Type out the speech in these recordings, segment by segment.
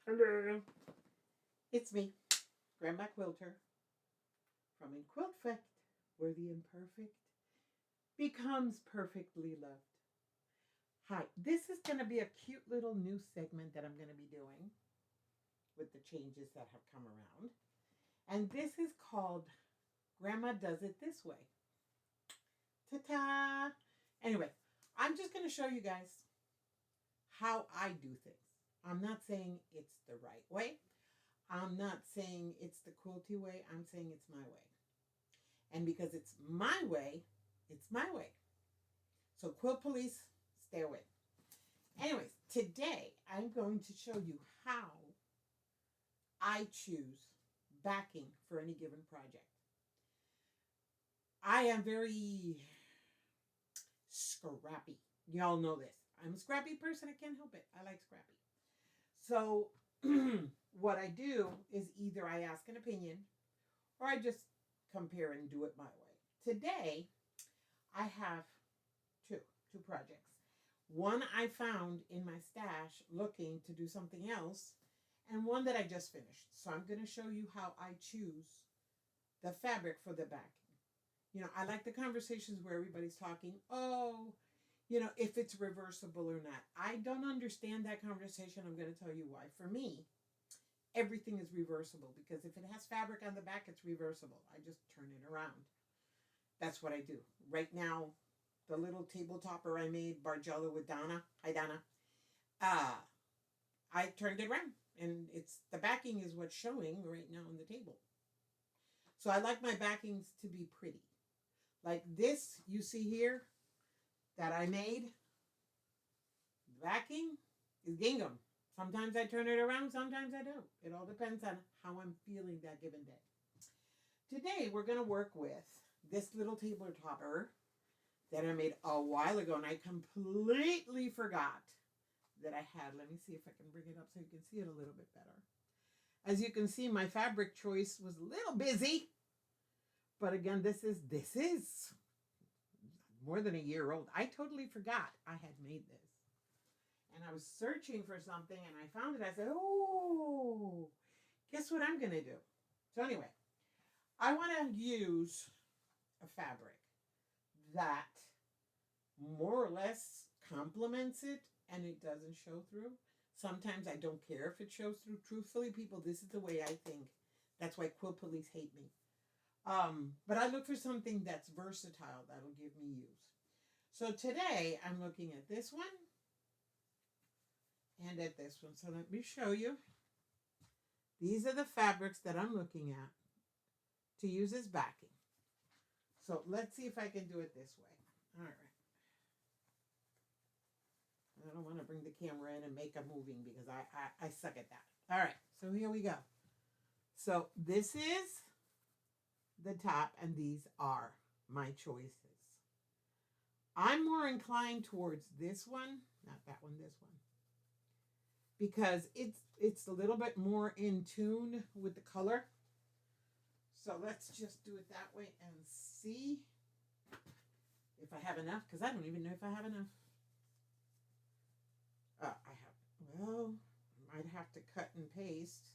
Hello. It's me, Grandma Quilter from Inquiltfect, where the imperfect becomes perfectly loved. Hi, this is going to be a cute little new segment that I'm going to be doing with the changes that have come around. And this is called Grandma Does It This Way. Ta-ta! Anyway, I'm just going to show you guys how I do things. I'm not saying it's the right way. I'm not saying it's the quilty way. I'm saying it's my way. And because it's my way, it's my way. So quilt police, stay away. Anyways, today I'm going to show you how I choose backing for any given project. I am very scrappy. Y'all know this. I'm a scrappy person. I can't help it. I like scrappy. So what I do is either I ask an opinion or I just compare and do it my way. Today, I have two projects. One I found in my stash looking to do something else, and one that I just finished. So I'm going to show you how I choose the fabric for the backing. You know, I like the conversations where everybody's talking, if it's reversible or not. I don't understand that conversation. I'm going to tell you why. For me, everything is reversible because if it has fabric on the back, it's reversible. I just turn it around. That's what I do. Right now, the little table topper I made, Bargello with Donna. Hi, Donna. I turned it around, and the backing is what's showing right now on the table. So I like my backings to be pretty. Like this you see here that I made. The backing is gingham. Sometimes I turn it around, sometimes I don't. It all depends on how I'm feeling that given day. Today we're going to work with this little table topper that I made a while ago, and I completely forgot that I had. Let me see if I can bring it up so you can see it a little bit better. As you can see, my fabric choice was a little busy, but again, this is more than a year old. I totally forgot I had made this. And I was searching for something, and I found it. I said, oh, guess what I'm going to do? So anyway, I want to use a fabric that more or less complements it and it doesn't show through. Sometimes I don't care if it shows through. Truthfully, people, this is the way I think. That's why quilt police hate me. But I look for something that's versatile that'll give me use. So today I'm looking at this one and at this one. So let me show you. These are the fabrics that I'm looking at to use as backing. So let's see if I can do it this way. All right. I don't want to bring the camera in and make a moving because I suck at that. All right, so here we go. So this is the top, and these are my choices. I'm more inclined towards this one, not that one, this one, because it's a little bit more in tune with the color. So let's just do it that way and see if I have enough, because I don't even know if I have enough. I might have to cut and paste.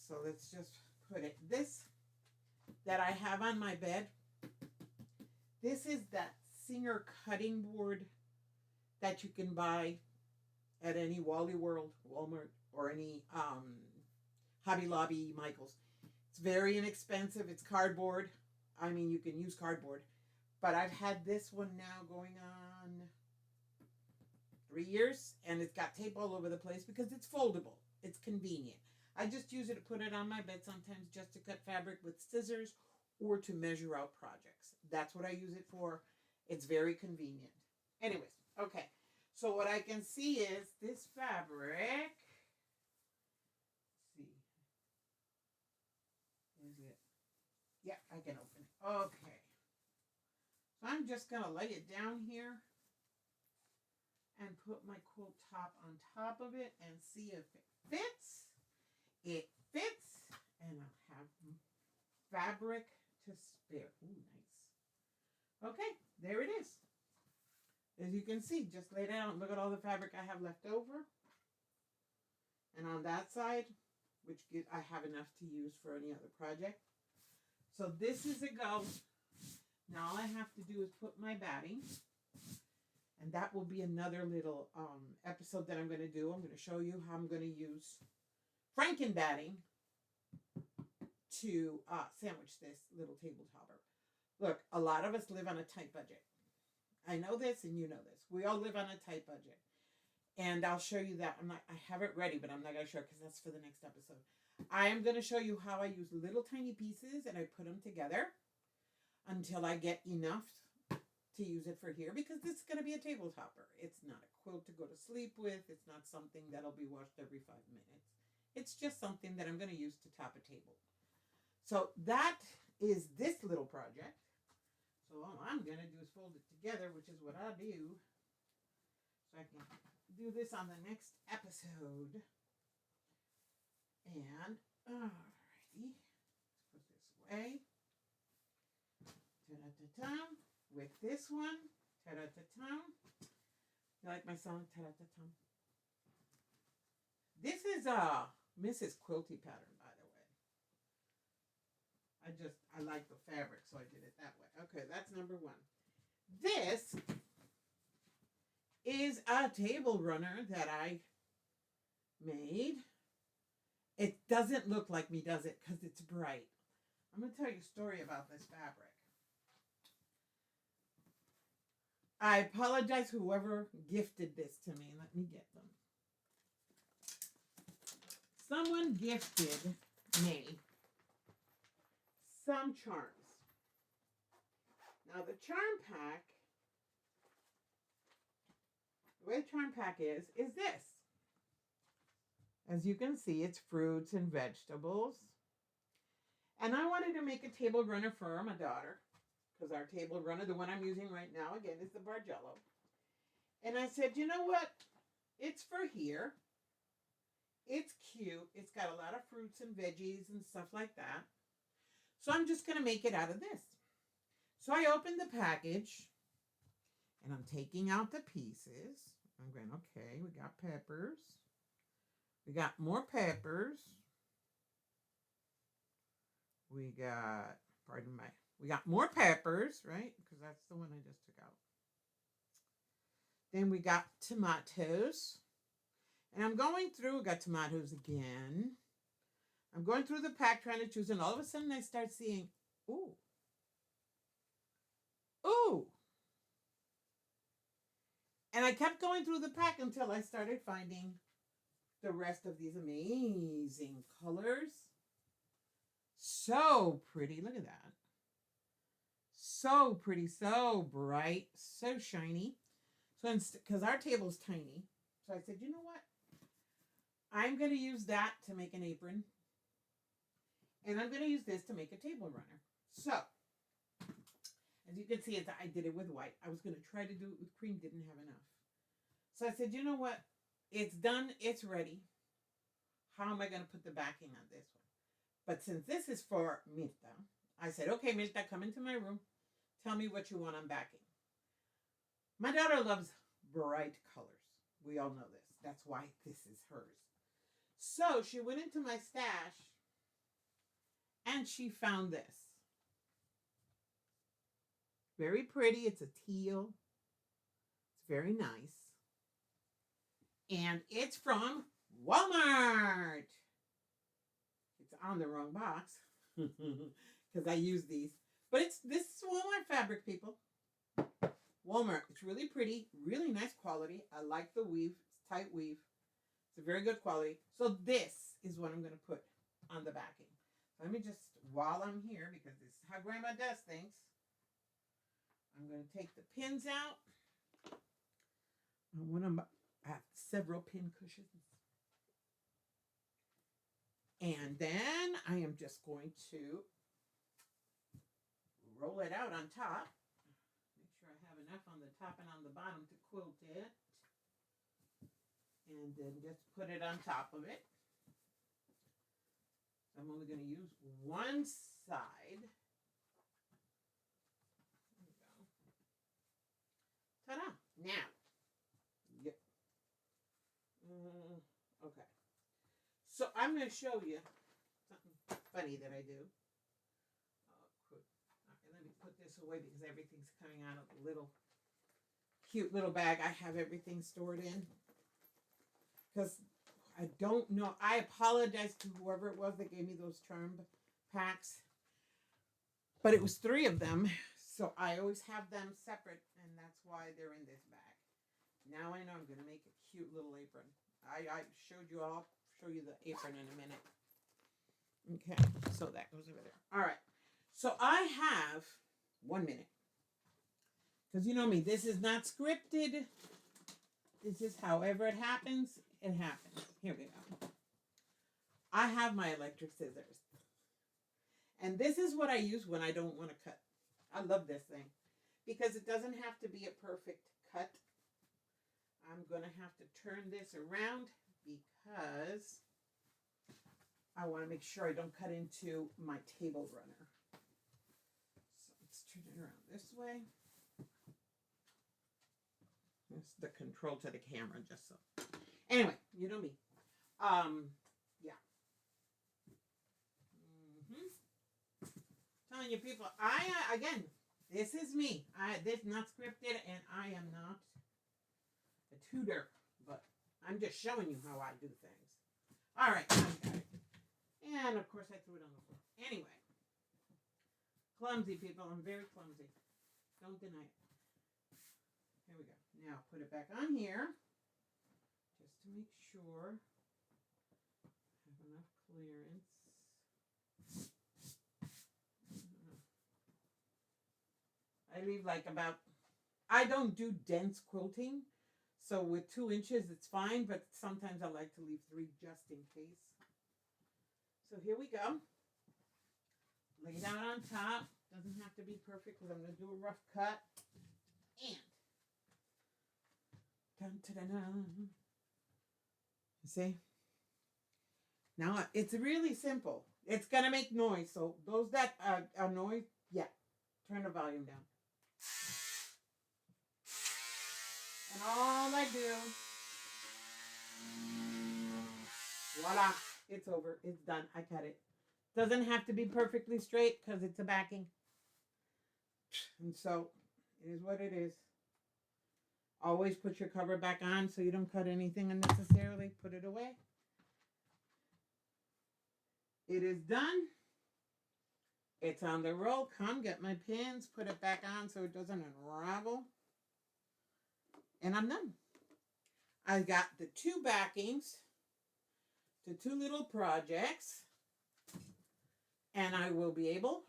So let's just put it. This that I have on my bed, this is that Singer cutting board that you can buy at any Wally World, Walmart, or any Hobby Lobby, Michael's. It's very inexpensive. It's cardboard. I mean, you can use cardboard. But I've had this one now going on 3 years, and it's got tape all over the place because it's foldable. It's convenient. I just use it to put it on my bed sometimes just to cut fabric with scissors or to measure out projects. That's what I use it for. It's very convenient. Anyways, okay. So what I can see is this fabric. Let's see. Is it? Yeah, I can open it. Okay. So I'm just going to lay it down here and put my quilt top on top of it and see if it fits. It fits, and I'll have fabric to spare. Ooh, nice. Okay, there it is. As you can see, just lay down. Look at all the fabric I have left over. And on that side, I have enough to use for any other project. So this is a go. Now all I have to do is put my batting. And that will be another little episode that I'm going to do. I'm going to show you how I'm going to use Franken batting to sandwich this little table topper. Look, a lot of us live on a tight budget. I know this and you know this. We all live on a tight budget. And I'll show you that. I have it ready, but I'm not going to show it because that's for the next episode. I am going to show you how I use little tiny pieces and I put them together until I get enough to use it for here, because this is going to be a table topper. It's not a quilt to go to sleep with. It's not something that'll be washed every 5 minutes. It's just something that I'm going to use to top a table. So that is this little project. So all I'm going to do is fold it together, which is what I do. So I can do this on the next episode. And, alrighty. Let's put this away. Ta-da-ta-ta. With this one. Ta-da-ta-ta. You like my song? Ta-da-ta-ta. This is a Mrs. Quilty pattern, by the way. I like the fabric, so I did it that way. Okay, that's number one. This is a table runner that I made. It doesn't look like me, does it? Because it's bright. I'm going to tell you a story about this fabric. I apologize whoever gifted this to me. Let me get them. Someone gifted me some charms. Now the charm pack, the way the charm pack is this. As you can see, it's fruits and vegetables. And I wanted to make a table runner for my daughter, because our table runner, the one I'm using right now, again, is the Bargello. And I said, you know what? It's for here. It's cute. It's got a lot of fruits and veggies and stuff like that. So I'm just going to make it out of this. So I opened the package, and I'm taking out the pieces. I'm going, okay, we got peppers. We got more peppers. We got, we got more peppers, right? Because that's the one I just took out. Then we got tomatoes. And I'm going through, we got tomatoes again. I'm going through the pack trying to choose, and all of a sudden I start seeing, ooh. Ooh. And I kept going through the pack until I started finding the rest of these amazing colors. So pretty. Look at that. So pretty, so bright, so shiny. So because our table's tiny, so I said, you know what? I'm going to use that to make an apron. And I'm going to use this to make a table runner. So, as you can see, I did it with white. I was going to try to do it with cream, didn't have enough. So I said, you know what? It's done. It's ready. How am I going to put the backing on this one? But since this is for Mirta, I said, okay, Mirta, come into my room. Tell me what you want on backing. My daughter loves bright colors. We all know this. That's why this is hers. So she went into my stash and she found this. Very pretty. It's a teal. It's very nice. And it's from Walmart. It's on the wrong box because I use these. But this is Walmart fabric, people. Walmart. It's really pretty, really nice quality. I like the weave. It's tight weave. It's a very good quality. So this is what I'm going to put on the backing. Let me just, while I'm here, because this is how Grandma does things, I'm going to take the pins out. I have several pin cushions. And then I am just going to roll it out on top. Make sure I have enough on the top and on the bottom to quilt it. And then just put it on top of it. I'm only going to use one side. There we go. Ta-da! Now. Yep. Okay. So I'm going to show you something funny that I do. Okay, let me put this away because everything's coming out of the little cute little bag I have everything stored in. Because I don't know. I apologize to whoever it was that gave me those charm packs. But it was 3 of them. So I always have them separate. And that's why they're in this bag. Now I know I'm going to make a cute little apron. I showed you all. Show you the apron in a minute. Okay. So that goes over there. All right. So I have 1 minute. Because you know me. This is not scripted. This is however it happens. It happens. Here we go. I have my electric scissors. And this is what I use when I don't want to cut. I love this thing. Because it doesn't have to be a perfect cut. I'm going to have to turn this around because I want to make sure I don't cut into my table runner. So let's turn it around this way. That's the control to the camera, just so. Anyway, you know me. Yeah. Telling you people, again, this is me. This is not scripted, and I am not a tutor, but I'm just showing you how I do things. All right, I got it. And of course, I threw it on the floor. Anyway, clumsy people. I'm very clumsy. Don't deny it. Here we go. Now put it back on here, just to make sure I have enough clearance. I leave like about, I don't do dense quilting, so with 2 inches it's fine, but sometimes I like to leave 3 just in case. So here we go. Lay it out on top. Doesn't have to be perfect because I'm going to do a rough cut. And dun, dun, dun, dun. You see? Now it's really simple. It's gonna make noise. So those that annoy, yeah, turn the volume down. And all I do, voila, it's over. It's done. I cut it. Doesn't have to be perfectly straight because it's a backing. And so it is what it is. Always put your cover back on so you don't cut anything unnecessarily. Put it away. It is done. It's on the roll. Come get my pins. Put it back on so it doesn't unravel. And I'm done. I got the 2 backings to 2 little projects. And I will be able,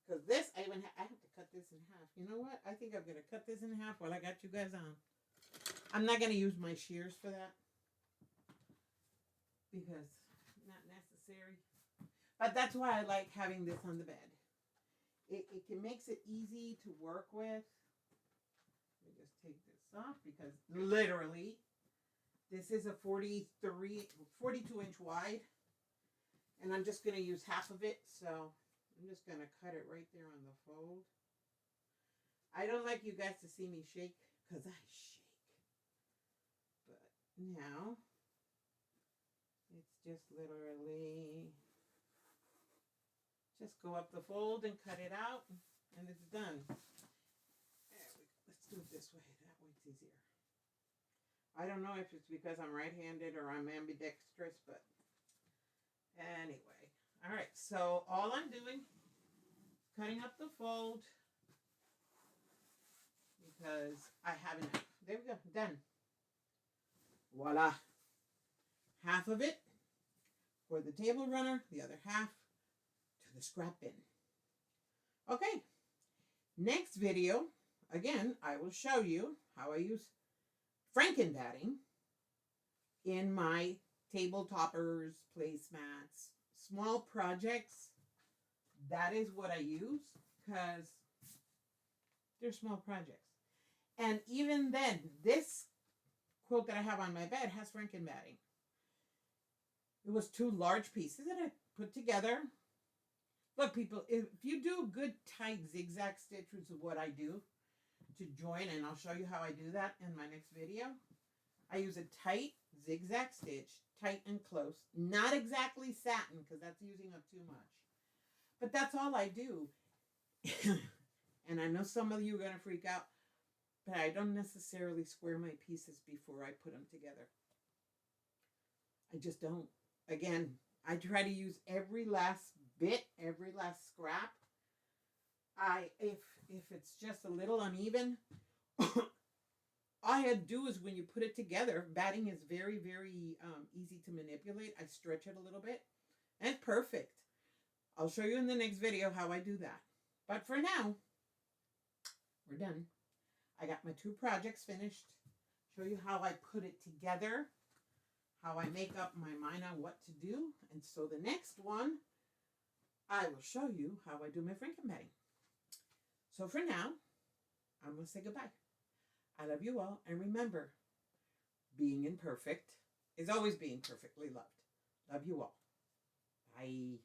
because this, I have to cut this in half. You know what? I think I'm going to cut this in half while I got you guys on. I'm not going to use my shears for that. Because not necessary. But that's why I like having this on the bed. It makes it easy to work with. Let me just take this off because literally this is a 42-inch wide. And I'm just going to use half of it. So I'm just going to cut it right there on the fold. I don't like you guys to see me shake because I shake. But now it's just literally just go up the fold and cut it out and it's done. There we go. Let's do it this way. That way it's easier. I don't know if it's because I'm right-handed or I'm ambidextrous, but anyway. All right. So all I'm doing is cutting up the fold because I have enough. There we go. Done. Voila. Half of it for the table runner, the other half to the scrap bin. Okay. Next video, again, I will show you how I use Frankenbatting in my table toppers, placemats, small projects. That is what I use because they're small projects. And even then, this quilt that I have on my bed has Frankenbatting. It was 2 large pieces that I put together. Look, people, if you do good tight zigzag stitches of what I do to join, and I'll show you how I do that in my next video, I use a tight zigzag stitch, tight and close. Not exactly satin because that's using up too much. But that's all I do. And I know some of you are going to freak out, but I don't necessarily square my pieces before I put them together. I just don't. Again, I try to use every last bit, every last scrap. If it's just a little uneven, all I had to do is when you put it together, batting is very, very easy to manipulate. I stretch it a little bit, and it's perfect. I'll show you in the next video how I do that. But for now, we're done. I got my 2 projects finished. Show you how I put it together, how I make up my mind on what to do. And so the next one, I will show you how I do my Franken batting. So for now, I'm going to say goodbye. I love you all. And remember, being imperfect is always being perfectly loved. Love you all. Bye.